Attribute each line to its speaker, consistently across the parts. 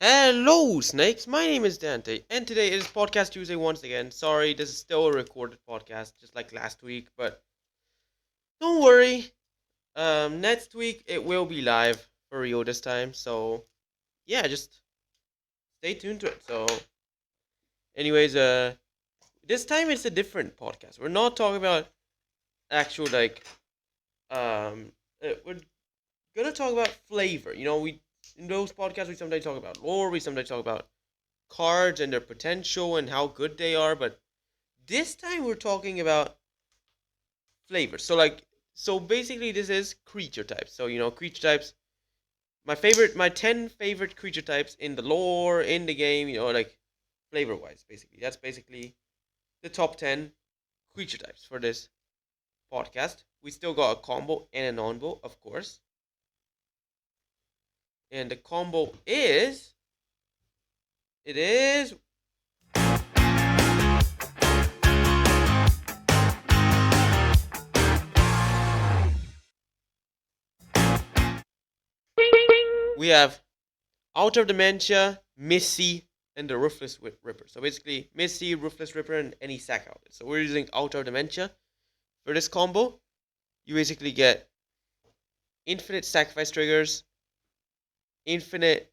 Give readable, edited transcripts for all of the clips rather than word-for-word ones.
Speaker 1: Hello, snakes. My name is Dante, and today is Podcast Tuesday once again. Sorry, this is still a recorded podcast, just like last week, but don't worry. Next week it will be live for real this time. So yeah, just stay tuned to it. So, anyways, this time it's a different podcast. We're not talking about actual we're gonna talk about flavor. We in those podcasts we sometimes talk about lore, we sometimes talk about cards and their potential and how good they are, but this time we're talking about flavors. So basically this is creature types. So creature types. My 10 favorite creature types in the lore, in the game. Like flavor wise. Basically, that's basically the top 10 creature types for this podcast. We still got a combo and a non-bo, of course. And the combo is it is we have Outer Dementia, Missy, and the Ruthless Ripper. So basically, Missy, Ruthless Ripper, and any sack outlet. So we're using Outer Dementia for this combo. You basically get infinite sacrifice triggers, infinite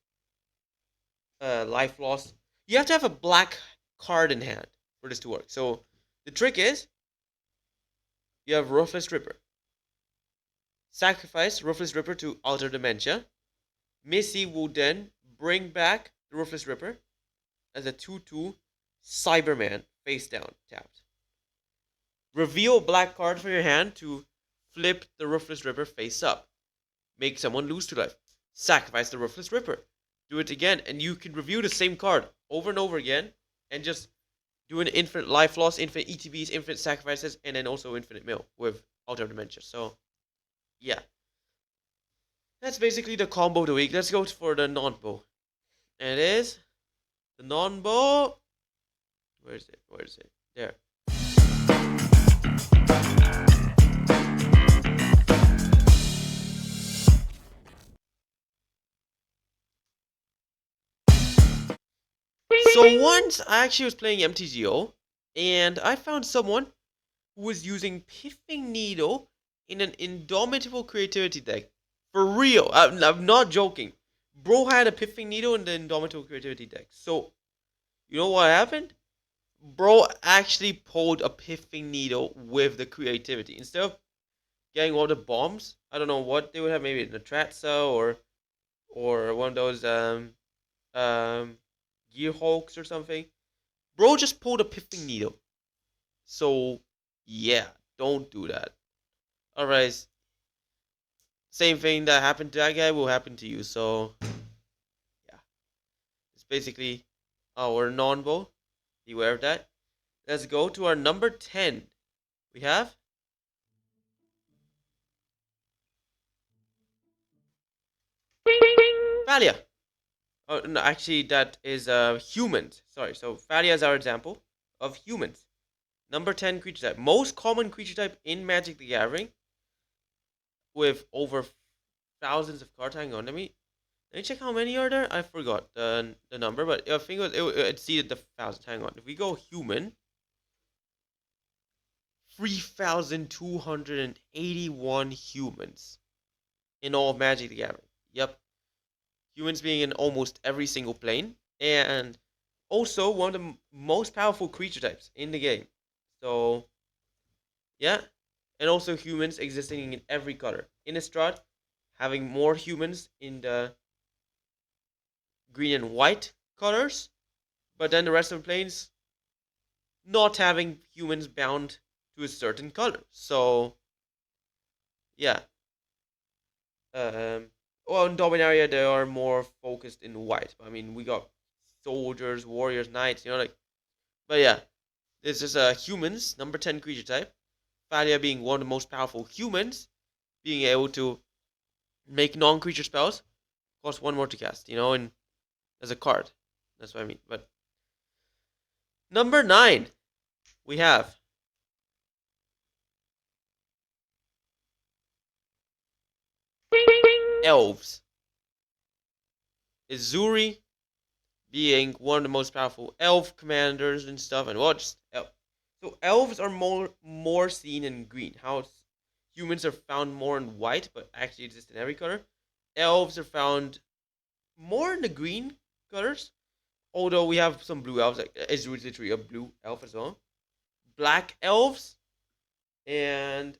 Speaker 1: life loss. You have to have a black card in hand for this to work. So the trick is you have Ruthless Ripper. Sacrifice Ruthless Ripper to Outer Dementia. Missy will then bring back the Ruthless Ripper as a 2/2 Cyberman face down tapped. Reveal a black card from your hand to flip the Ruthless Ripper face up. Make someone lose 2 life. Sacrifice the Ruthless Ripper. Do it again, and you can review the same card over and over again, and just do an infinite life loss, infinite ETBs, infinite sacrifices, and then also infinite mill with Alter Dementia. So, yeah. That's basically the combo of the week. Let's go for the non-bow. And it is the non-bow. Where is it? Where is it? There. So once I actually was playing MTGO, and I found someone who was using Pipping Needle in an Indomitable Creativity deck. For real, I'm not joking. Bro had a Pipping Needle in the Indomitable Creativity deck. So, you know what happened? Bro actually pulled a Pipping Needle with the creativity. Instead of getting all the bombs, I don't know what they would have, maybe the Tratsa or one of those Gear Hulks or something. Bro just pulled a Pipping Needle. So, yeah, don't do that. Alright, same thing that happened to that guy will happen to you. So, yeah, it's basically our non-bow. Beware of that. Let's go to our number 10. We have Thalia. Oh, no, actually, that is humans. Sorry, so Thalia is our example of humans. Number 10 creature type. Most common creature type in Magic the Gathering with over thousands of cards. Hang on, let me check how many are there. I forgot the number, but I think it exceeded the thousand. Hang on. If we go human, 3,281 humans in all of Magic the Gathering. Yep, humans being in almost every single plane, and also one of the most powerful creature types in the game. So yeah, and also humans existing in every color. Innistrad having more humans in the green and white colors, but then the rest of the planes not having humans bound to a certain color. So yeah, well, in Dominaria they are more focused in white. I mean, we got soldiers, warriors, knights, But yeah, this is humans, number 10 creature type. Thalia being one of the most powerful humans, being able to make non-creature spells, cost one more to cast, and as a card. That's what I mean. But number 9, we have Elves. Izuri, being one of the most powerful elf commanders and stuff, and what? So elves are more seen in green. How humans are found more in white, but actually exist in every color. Elves are found more in the green colors, although we have some blue elves. Like it's literally a blue elf as well. Black elves, and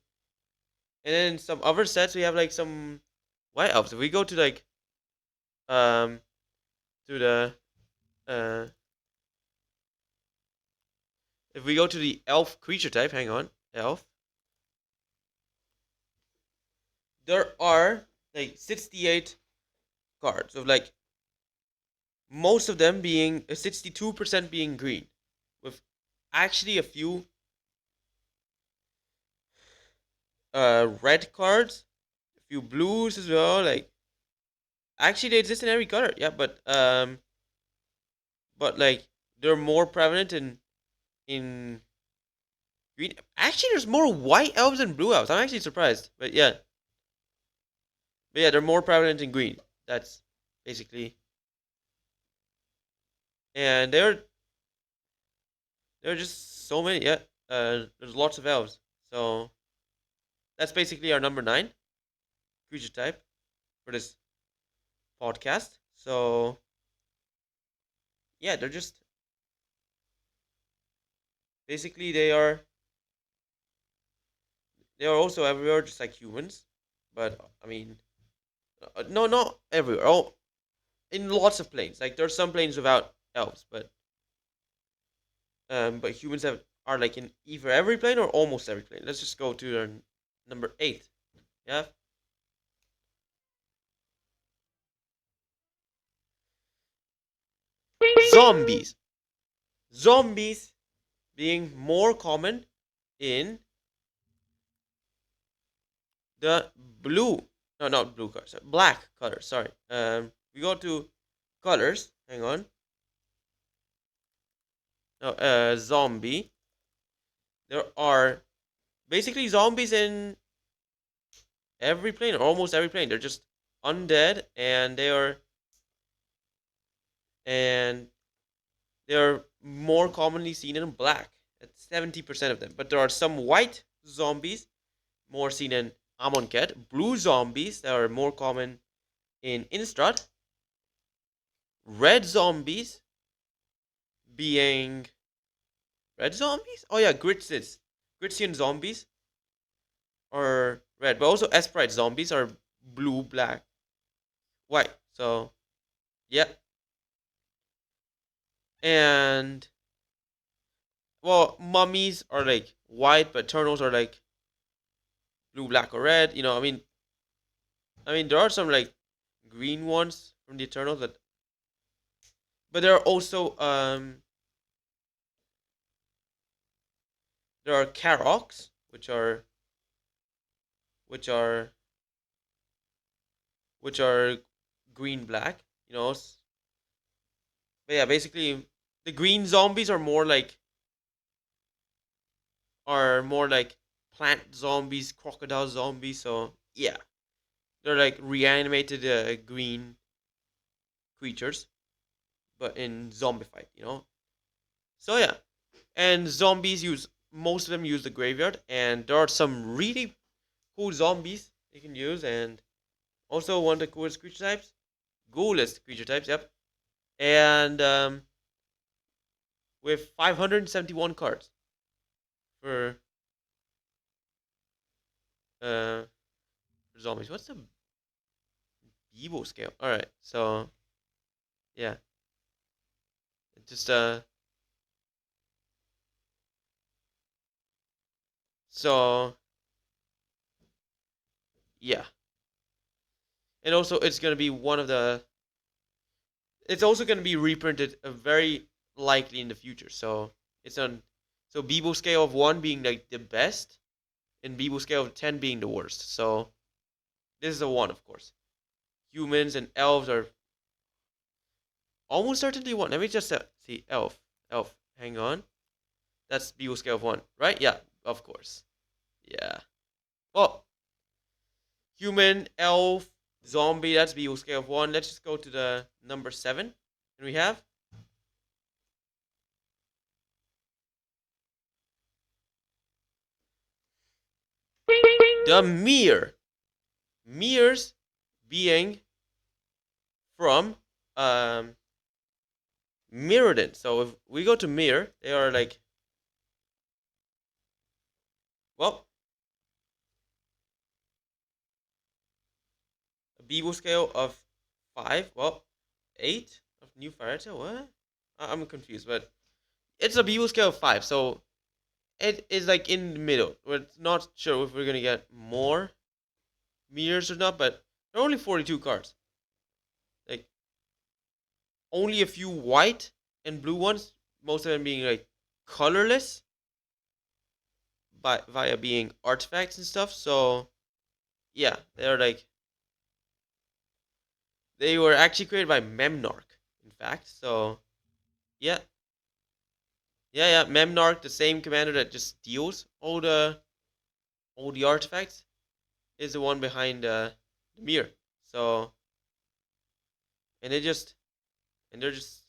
Speaker 1: then some other sets we have like some white elves. If we go to like um to the uh if we go to the elf creature type, hang on, elf, there are like 68 cards of like most of them being 62% being green, with actually a few red cards, a few blues as well. Like actually they exist in every color, yeah, but like they're more prevalent in green. Actually, there's more white elves than blue elves. I'm actually surprised, but yeah, they're more prevalent in green. That's basically, and there are just so many. Yeah, there's lots of elves. So that's basically our number 9 creature type for this podcast. So yeah, they're just basically they are also everywhere, just like humans. But I mean, no, not everywhere. Oh, in lots of planes. Like there's some planes without elves, but humans are like in either every plane or almost every plane. Let's just go to our number 8. Yeah, zombies. Zombies being more common in the blue. No, not blue color. Sorry, black color. Sorry. We go to colors. Hang on. No, zombie. There are basically zombies in every plane, or almost every plane. They're just undead, and they are more commonly seen in black. At 70% of them, but there are some white zombies more seen in Amonkhet. Blue zombies that are more common in Innistrad. Red zombies being red zombies. Oh yeah, Gritsian zombies are red, but also Esprite zombies are blue, black, white. So yeah, and well, mummies are like white, but eternals are like blue, black, or red. I mean, there are some like green ones from the eternals, but there are also there are Karoks, which are which are green, black. But yeah, basically the green zombies are more like plant zombies, crocodile zombies. So yeah, they're like reanimated green creatures, but in zombified. So yeah, and zombies use most of them use the graveyard, and there are some really cool zombies you can use, and also one of the coolest creature types, coolest creature types. Yep, and with 571 cards for uh for zombies. What's the beeble scale? All right, so yeah, just so yeah, and also it's gonna be one of the. It's also gonna be reprinted very likely in the future. So it's on. So beeble scale of 1 being like the best, and beeble scale of 10 being the worst. So this is a 1, of course. Humans and elves are almost certainly 1. Let me just see elf. Hang on, that's beeble scale of 1, right? Yeah, of course. Yeah. Well, human, elf, zombie. That's beeble scale of 1. Let's just go to the number 7. And we have The mirror. Mirrors being from Mirrodin. So if we go to mirror, they are like, well, a beeble scale of 5, well, 8 of new fire tail. What? I'm confused, but it's a beeble scale of 5, so it is like in the middle. We're not sure if we're gonna get more mirrors or not, but there are only 42 cards. Like only a few white and blue ones, most of them being like colorless by via being artifacts and stuff. So yeah, they're like they were actually created by Memnarch, in fact. So yeah, yeah. Memnarch, the same commander that just steals all the artifacts, is the one behind the mirror. So and they just and they're just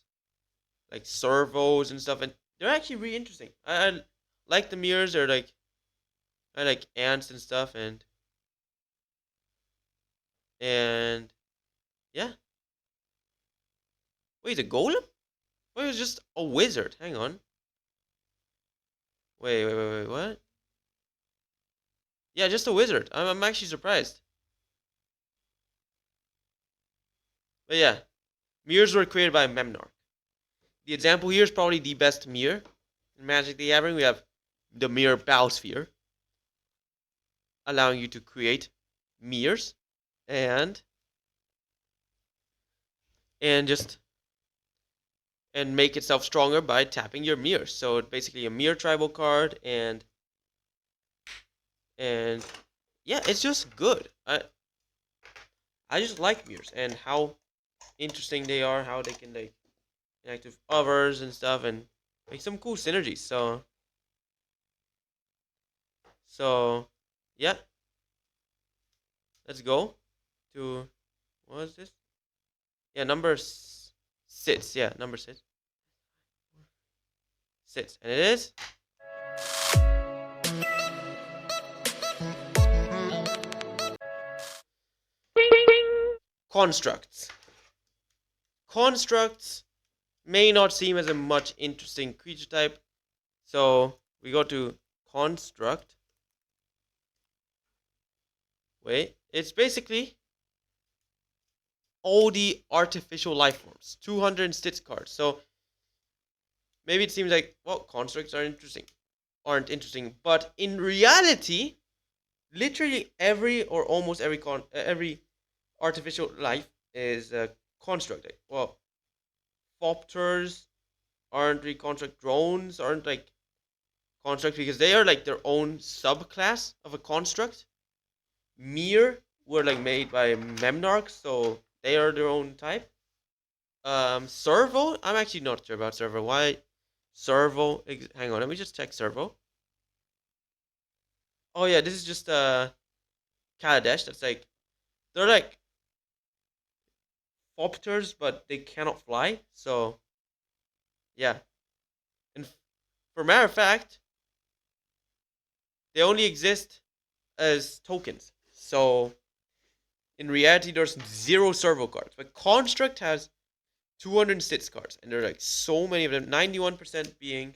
Speaker 1: like servos and stuff, and they're actually really interesting. I like the mirrors. They're like I like ants and stuff, and yeah. Wait, a golem? Wait, it was just a wizard. Hang on. Wait. What? Yeah, just a wizard. I'm actually surprised. But yeah, mirrors were created by Memnarch. The example here is probably the best mirror in Magic the Gathering. We have the mirror Bowsphere, allowing you to create mirrors and just and make itself stronger by tapping your mirrors. So it's basically a mirror tribal card, and yeah, it's just good. I just like mirrors and how interesting they are, how they can like interact with others and stuff, and make some cool synergies. So yeah, let's go to what is this? Yeah, number 6. Yeah, number 6. 6, and it is constructs. Constructs may not seem as a much interesting creature type, so we go to construct. Wait, it's basically all the artificial life forms, 200 stitch cards. So maybe it seems like, well, constructs aren't interesting, but in reality, literally every or almost every artificial life is a construct. Like, well, Fopters aren't really construct. Drones aren't like construct because they are like their own subclass of a construct. Mir were like made by Memnarch, so they are their own type. Servo, I'm actually not sure about Servo. Why Servo? Hang on, let me just check Servo. Oh yeah, this is just Kaladesh. That's like they're like Fopters, but they cannot fly. So yeah, and for matter of fact, they only exist as tokens. So in reality, there's zero servo cards. But Construct has 206 cards, and there are like so many of them. 91% being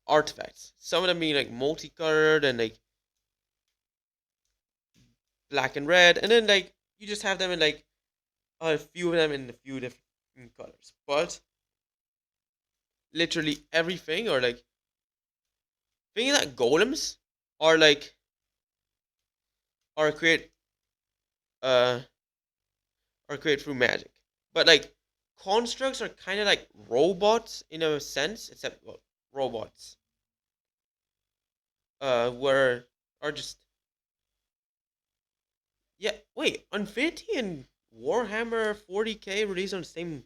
Speaker 1: artifacts. Some of them being like multicolored and like black and red, and then like you just have them in like a few of them in a few different colors. But literally everything, or like thinking that golems are like are create uh are created through magic, but like constructs are kind of like robots in a sense, except well, robots were are just yeah. Wait, Infinity and Warhammer 40k released on the same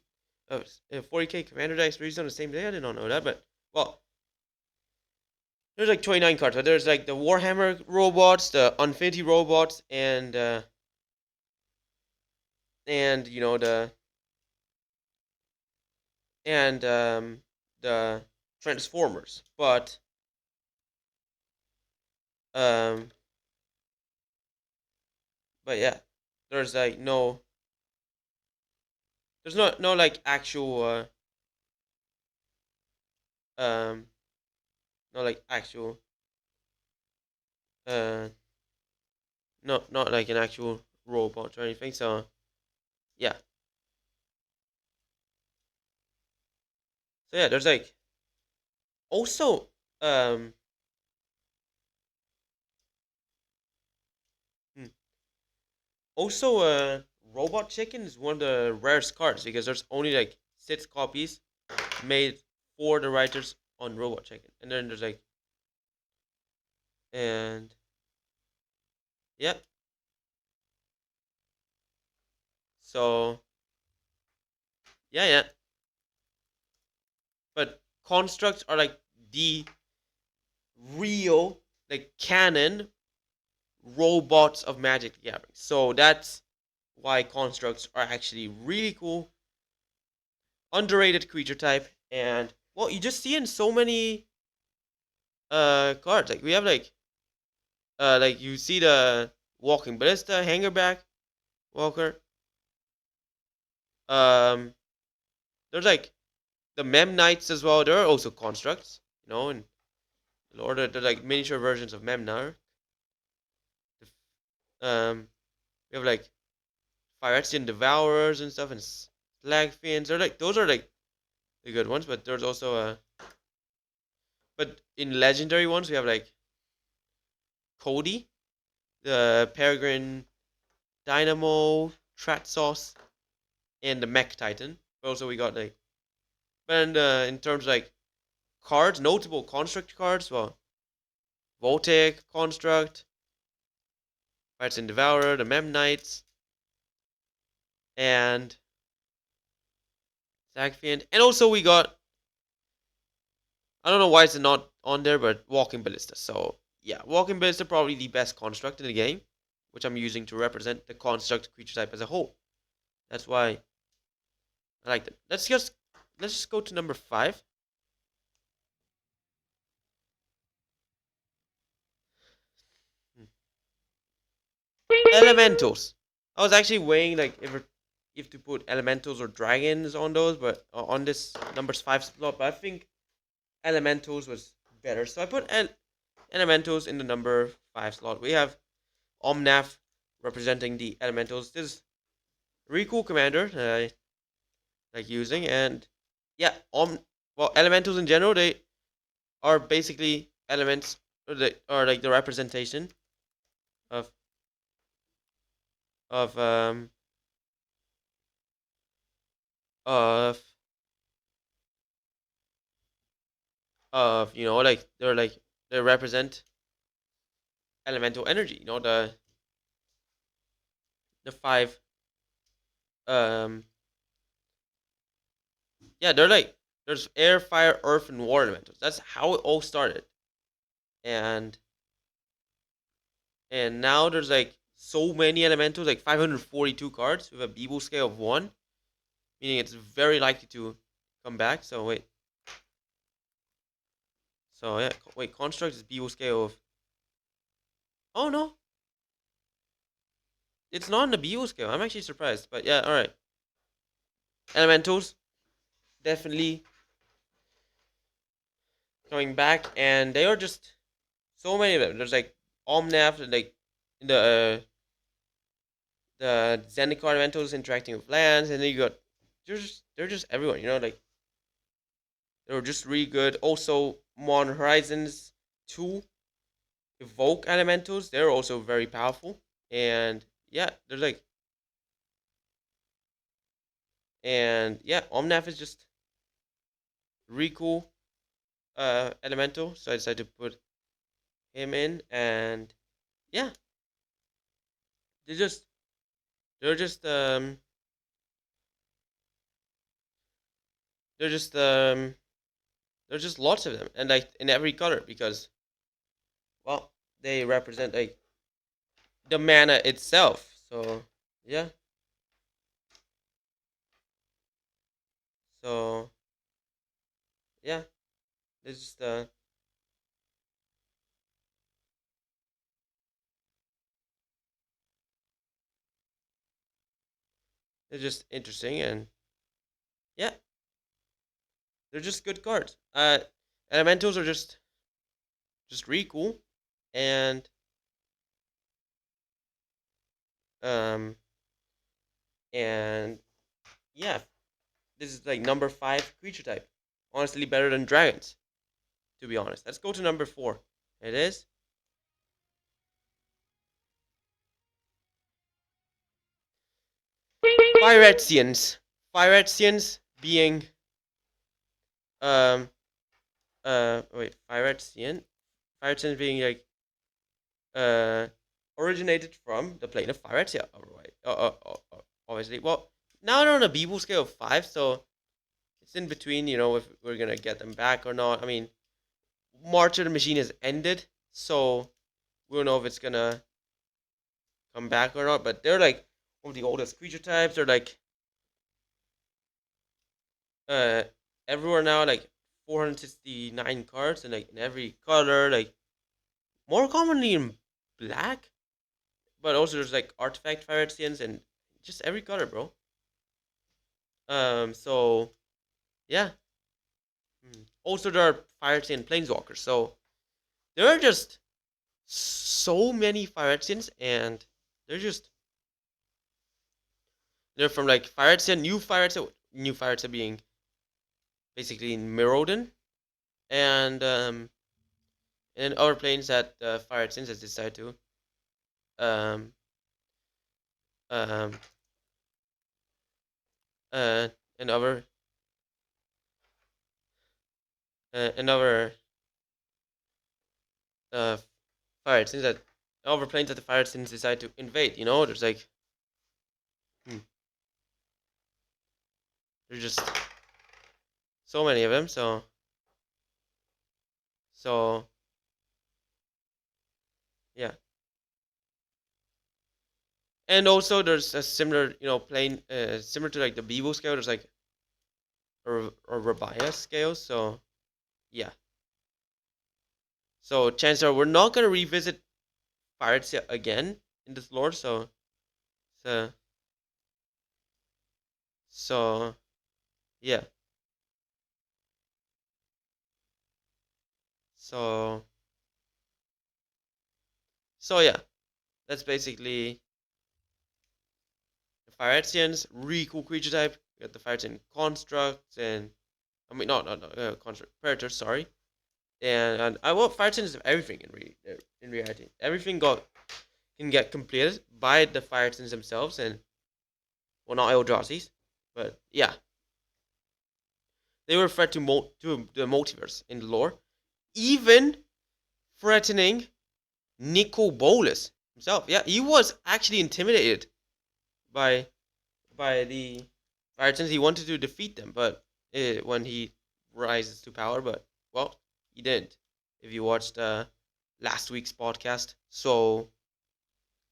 Speaker 1: 40k Commander decks released on the same day. I did not know that, but well, there's like 29 cards. But there's like the Warhammer robots, the Infinity robots, and you know and the Transformers. But Um, but yeah, there's like there's no like actual um, no like actual uh, not like an actual robot or anything. So yeah, so yeah, there's like also um, hmm, also robot chicken is one of the rarest cards because there's only like 6 copies made for the writers on robot chicken, and then there's like and yeah, so yeah, but constructs are like the real like canon robots of Magic the Gathering. So that's why constructs are actually really cool, underrated creature type, and well, you just see in so many cards. Like we have like you see the walking ballista, hangerback, walker. Um, there's like the mem knights as well. They're also constructs, and Lord, they're like miniature versions of Memnar. We have like Phyrexian Devourers and stuff, and Slag Fiends. They're like those are like the good ones, but there's also but in legendary ones we have like Cody, the Peregrine Dynamo, Tratsos, and the Mech Titan. Also we got like, but in terms of like cards, notable construct cards, well, Voltaic Construct, Phyrexian Devourer, the Mem Knights, and Slag Fiend, and also we got I don't know why it's not on there, but Walking Ballista. So yeah, Walking Ballista probably the best construct in the game, which I'm using to represent the construct creature type as a whole. That's why I like them. Let's just go to number 5. Elementals. I was actually weighing like if to put elementals or dragons on those, but on this numbers 5 slot. But I think elementals was better, so I put elementals in the number 5 slot. We have Omnath representing the elementals. This is really cool commander that I like using, and yeah, well, elementals in general they are basically elements, or they are like the representation of of um of like they represent elemental energy. The 5 um yeah, they're like there's air, fire, earth, and water elementals. That's how it all started, and now there's like so many elementals, like 542 cards with a beeble scale of 1, meaning it's very likely to come back. So yeah, wait, construct is beeble scale of. Oh no, it's not in the beeble scale. I'm actually surprised, but yeah, all right. Elementals definitely coming back, and they are just so many of them. There's like Omnath, like in the Zendikar elementals interacting with lands, and then you got they're just everyone. Like they were just really good. Also, Modern Horizons 2 evoke elementals. They're also very powerful. And yeah, there's like and yeah, Omnath is just really cool elemental. So I decided to put him in, and yeah, they're just they're just they're just there's just lots of them, and like in every color, because well, they represent like the mana itself. So yeah, so yeah, this is They're just interesting, and yeah, they're just good cards. Elementals are just really cool, and um and yeah, this is like number 5 creature type. Honestly, better than dragons, to be honest. Let's go to number 4. It is Phyrexians. Phyrexians being um wait, Phyrexians being like uh originated from the plane of Phyrexia. Alright. Obviously. Well, now they're on a beeble scale of 5, so it's in between, if we're gonna get them back or not. I mean, March of the Machine has ended, so we don't know if it's gonna come back or not. But they're like one of the oldest creature types. They're like uh everywhere now, like 469 cards, and like in every color, like more commonly in black, but also there's like artifact Phyrexians and just every color, bro. So yeah. Also, there are Phyrexian planeswalkers, so there are just so many Phyrexians, and they're just they're from like Phyrexian, new Phyrexian being basically in Mirrodin, and other planes that Phyrexians has decided to um um uh and other and other uh Phyrexians that other planes that the Phyrexians decide to invade. There's like hmm, there's just so many of them. So yeah. And also, there's a similar, plane, similar to like the Bevo scale. There's like a Rabaya scale. So yeah. So chances are we're not gonna revisit Pirates again in this lore. So, so yeah. So so yeah. That's basically the Phyrexians. Really cool creature type. We got the Phyrexian constructs and not construct predators. Sorry. And I well, Phyrexians have everything in reality. Everything can get completed by the Phyrexians themselves, and well, not Eldrazi's, but yeah, they were a threat to the multiverse in the lore, even threatening Nico Bolas himself. Yeah, he was actually intimidated by the Phyrexians. He wanted to defeat them, but when he rises to power, but well, he didn't. If you watched last week's podcast, so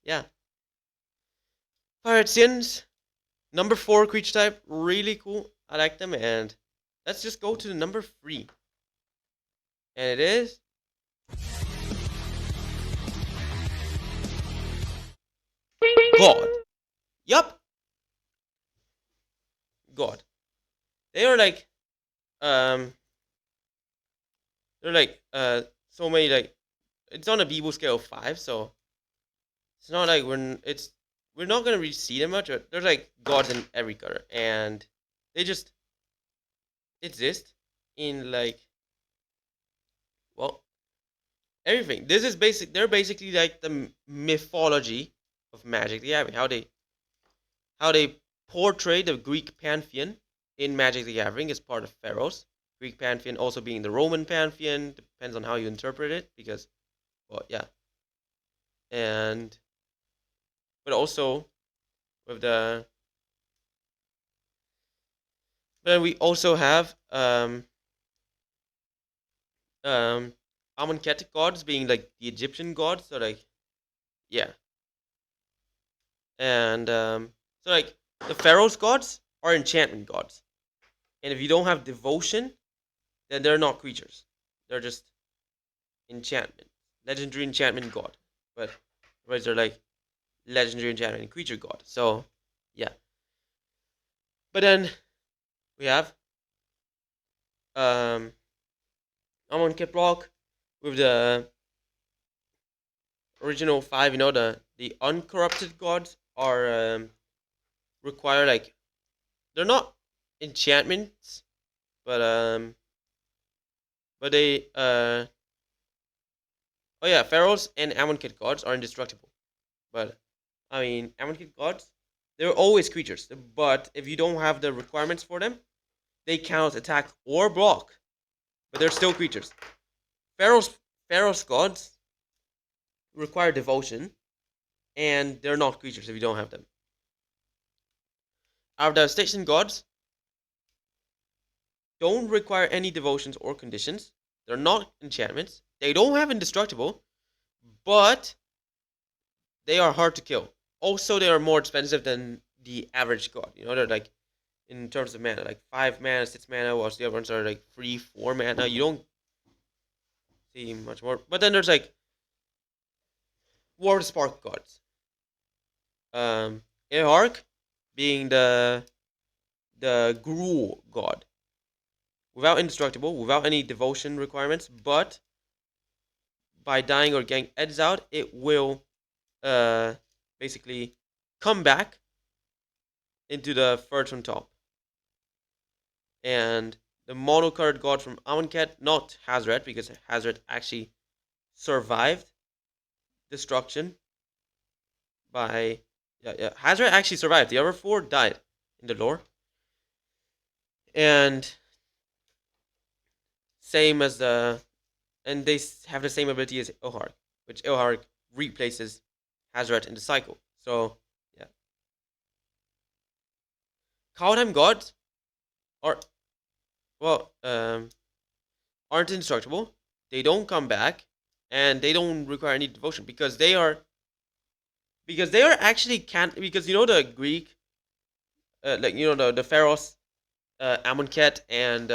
Speaker 1: yeah, Phyrexians number 4 creature type, really cool. I like them, and let's just go to the number 3. And it is God. Yup, God. They are like um they're like so many like it's on a Beeble scale of 5, so it's not like we're not gonna really see them much, but there's like gods in every color, and they just exist in like well everything. This is basic. They're basically like the mythology of Magic the Gathering. How they portray the Greek pantheon in Magic the Gathering as part of pharaohs. Greek pantheon also being the Roman pantheon, depends on how you interpret it, because well yeah. And but also with the then we also have um Amonkhet gods being like the Egyptian gods, so like yeah. And so like the pharaohs gods are enchantment gods. And if you don't have devotion, then they're not creatures. They're just enchantment. Legendary enchantment god. But otherwise they're like legendary enchantment creature god. So yeah. But then we have Amon Kit block with the original five. You know, the uncorrupted gods are require like they're not enchantments, but they oh yeah, pharaohs and Amonkhet gods are indestructible. But I mean, Amonkhet gods, they're always creatures. But if you don't have the requirements for them, they cannot attack or block. But they're still creatures. Pharaohs Pharaoh's gods require devotion, and they're not creatures if you don't have them. Our devastation gods don't require any devotions or conditions. They're not enchantments. They don't have indestructible, but they are hard to kill. Also, they are more expensive than the average god. You know, they're like in terms of mana, like 5 mana, 6 mana, whilst the other ones are like 3, 4 mana. You don't see much more. But then there's like War Spark gods. Ehark being the Gruul god, without indestructible, without any devotion requirements, but by dying or getting edged out, it will basically come back into the third from top. And the mono card god from Amonkhet, not Hazret, because Hazret actually survived destruction by Hazret actually survived. The other four died in the lore. And same as and they have the same ability as Ilhark, which Ilhark replaces Hazret in the cycle. So yeah, Kaldheim gods are well aren't indestructible. They don't come back, and they don't require any devotion because they are actually can't because you know the Greek like you know the pharaohs Amonkhet and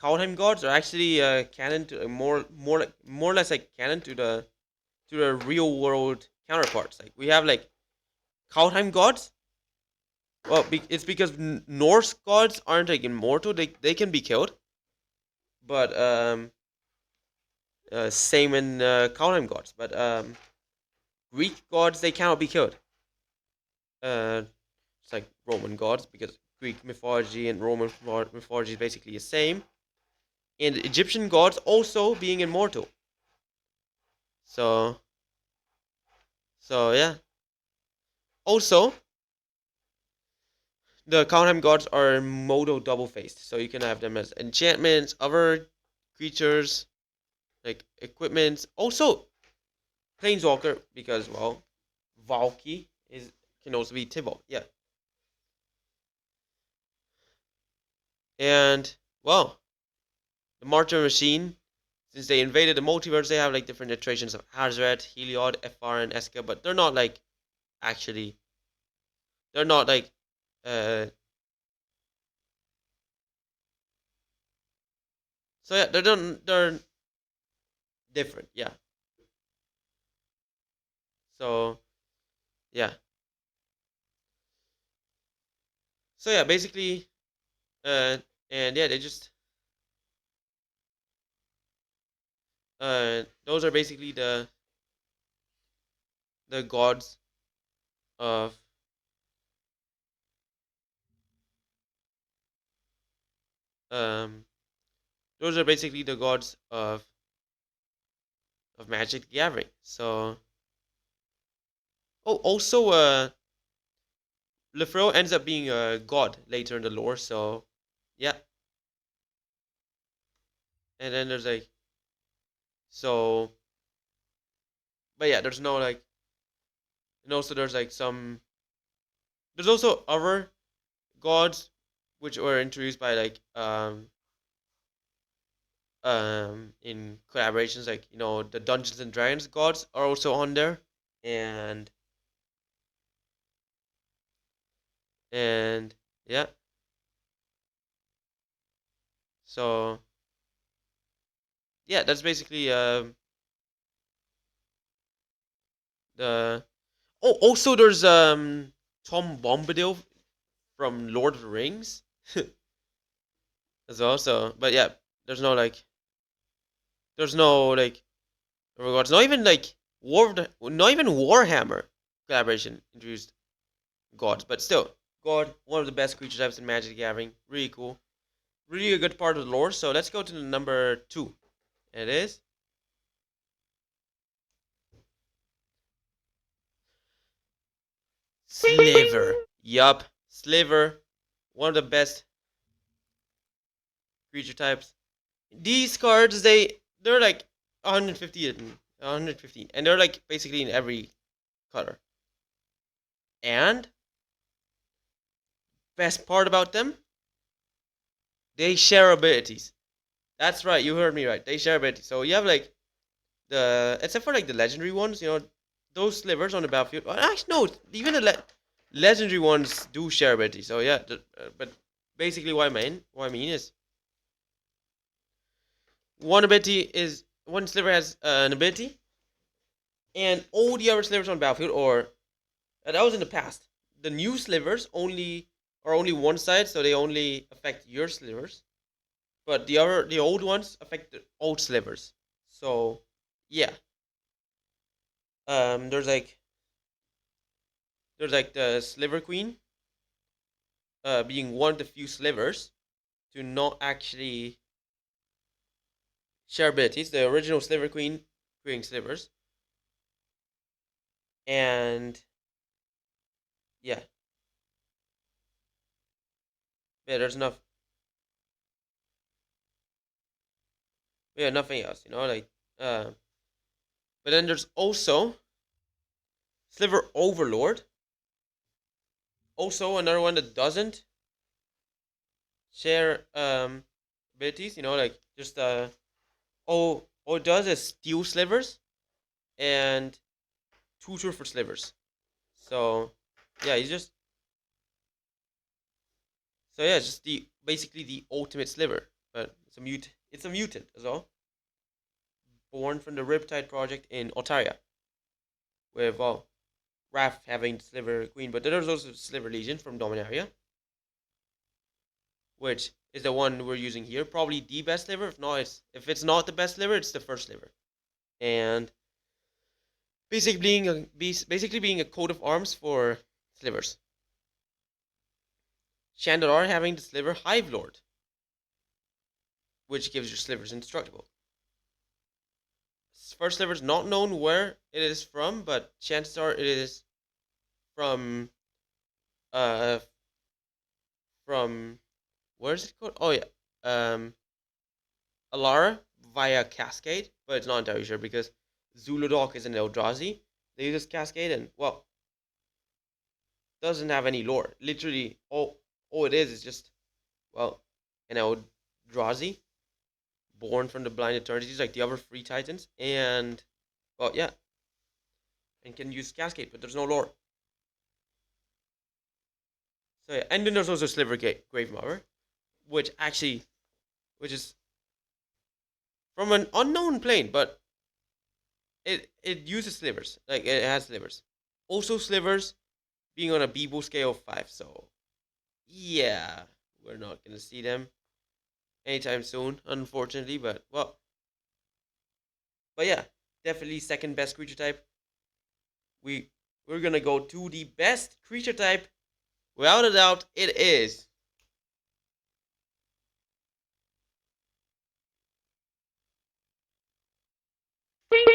Speaker 1: Kaldheim gods are actually canon to more or less like canon to the real world counterparts. Like we have like Kaldheim gods. Well, it's because Norse gods aren't like immortal. They can be killed, but same in Kaldheim gods. But Greek gods they cannot be killed. It's like Roman gods because Greek mythology and Roman mythology is basically the same. And Egyptian gods also being immortal. So yeah. Also, the Kaldheim gods are modal double faced, so you can have them as enchantments, other creatures, like equipments. Also, Planeswalker because well, Valky is can also be Tibalt. Yeah, and well, the Martyr Machine. Since they invaded the multiverse, they have like different iterations of Hazret, Heliod, FR, and Eska, but they're not like actually. They're not like. Uh, so yeah, they're different. Yeah. So yeah. So yeah, basically, and yeah, they just those are basically the gods of um those are basically the gods of Magic the Gathering. So oh, also Lefro ends up being a god later in the lore. So yeah, and then there's like so, but yeah, there's no like, and also there's like some there's also other gods which were introduced by like in collaborations like you know the Dungeons and Dragons gods are also on there and and yeah so yeah that's basically the oh also there's Tom Bombadil from Lord of the Rings as well. So, but yeah, there's no like, there's no like regards. Not even like not even Warhammer collaboration introduced gods, but still, God, one of the best creature types in Magic the Gathering. Really cool, really a good part of the lore. So let's go to the number 2. It is Sliver. Yup, Sliver, one of the best creature types. These cards, they're like 150 and 115, and they're like basically in every color. And best part about them, they share abilities. That's right, you heard me right. They share abilities. So you have like except for like the legendary ones, those slivers on the battlefield. Well, actually, no, even the legendary ones do share abilities. So yeah, but basically, what I mean is one sliver has an ability, and all the other slivers on the battlefield, or that was in the past. The new slivers only one side, so they only affect your slivers. But the old ones affect the old slivers. So yeah, um, there's like there's like the Sliver Queen, being one of the few slivers to not actually share abilities. The original Sliver Queen creating slivers, and yeah, yeah. There's enough. Yeah, nothing else. Like uh, but then there's also Sliver Overlord. Also another one that doesn't share abilities. Like just all it does is steal slivers and tutor for slivers. So yeah, he's just so yeah, it's just the basically the ultimate sliver, but it's a mutant as well, born from the Riptide project in Altaria, with Raph having the Sliver Queen, but there's also Sliver Legion from Dominaria, which is the one we're using here. Probably the best sliver. If it's not the best sliver, it's the first sliver. And basically being a coat of arms for slivers. Chandelar having the sliver Hive Lord, which gives your slivers indestructible. First sliver is not known where it is from, but chances are it is from uh from where is it called? Oh yeah, um Alara via Cascade, but it's not entirely sure because Zuludok is an Eldrazi. They use this Cascade, and well, doesn't have any lore. Literally, all it is just well an Eldrazi born from the Blind Eternities, like the other three Titans, and well yeah, and can use Cascade, but there's no lore. So yeah, and then there's also Sliver Grave Mother, which actually, which is from an unknown plane, but it uses slivers. Like it has slivers. Also slivers being on a beeble scale of 5. So yeah, we're not gonna see them anytime soon, unfortunately. But yeah, definitely second best creature type. We we're gonna go to the best creature type. Without a doubt, it is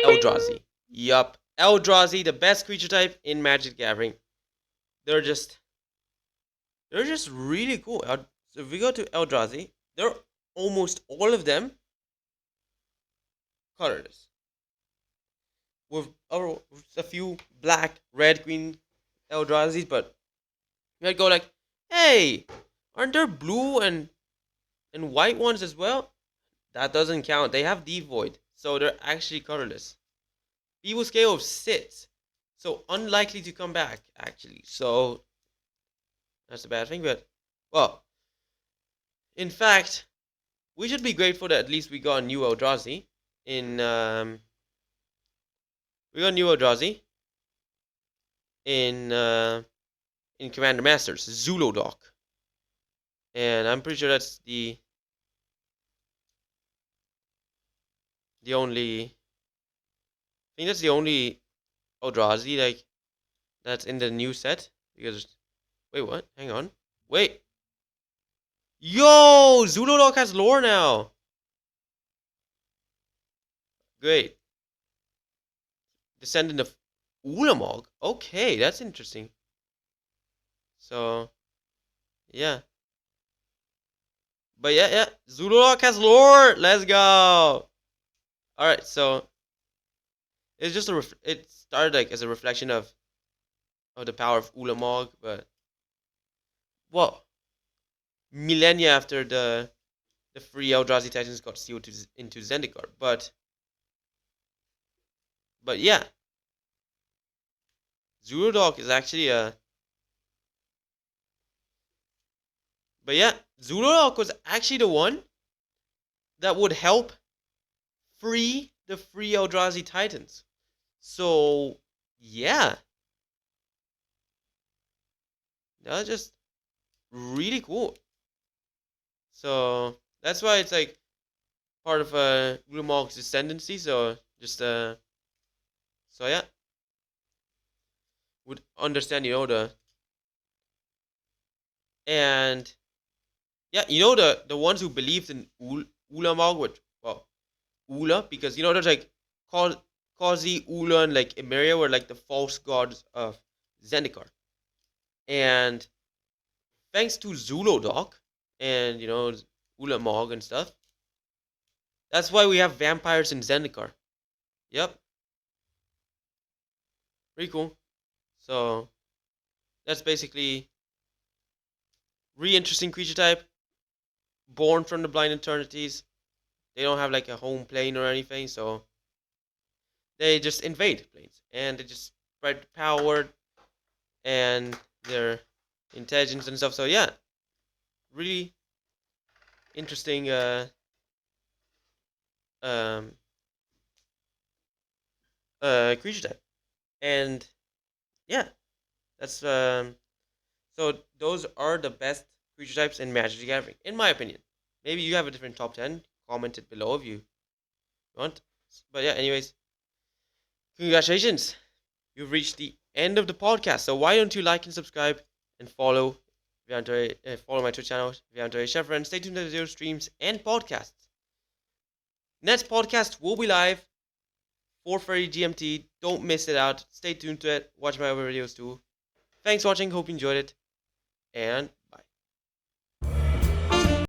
Speaker 1: Eldrazi. Yup, Eldrazi, the best creature type in Magic the Gathering. They're just they're just really cool. So if we go to Eldrazi, they're almost all of them colorless, with a few black, red, green Eldrazi's. But you might go like, hey, aren't there blue and white ones as well? That doesn't count. They have Devoid, so they're actually colorless. Evil scale of 6, so unlikely to come back actually. So that's a bad thing. But well, in fact, we should be grateful that at least we got a new Eldrazi in we got a new Eldrazi in in Commander Masters, Zulodok. And I'm pretty sure that's the only. I think that's the only Eldrazi like that's in the new set. Because wait, what? Hang on. Wait. Yo, Zulodok has lore now. Great. Descendant of Ulamog. Okay, that's interesting. So, yeah. But yeah. Zulodok has lore. Let's go. All right, so it's just it started like as a reflection of the power of Ulamog, but well, millennia after the free Eldrazi Titans got sealed into Zendikar, but yeah, Zulodok is actually a but yeah, Zulodok was actually the one that would help free the free Eldrazi Titans. So yeah, that's just really cool. So that's why it's like part of Ulamog's ascendancy. So just so yeah, would understand the and yeah, the ones who believed in Ulamog would well Ula, because there's like CODZ, Ula, and like Emeria were like the false gods of Zendikar. And thanks to Zulodok and Ulamog and stuff, that's why we have vampires in Zendikar. Yep. Pretty cool. So that's basically really interesting creature type. Born from the Blind Eternities. They don't have like a home plane or anything, so they just invade planes and they just spread power and their intelligence and stuff. So yeah, really interesting um creature type. And yeah, that's so those are the best creature types in Magic the Gathering, in my opinion. Maybe you have a different top 10. Comment it below if you want. But yeah, anyways, congratulations. You've reached the end of the podcast. So why don't you like and subscribe and follow follow my Twitch channel, Viantoy Chef, and stay tuned to the video streams and podcasts. Next podcast will be live 4:30 GMT. Don't miss it out. Stay tuned to it. Watch my other videos too. Thanks for watching. Hope you enjoyed it. And bye.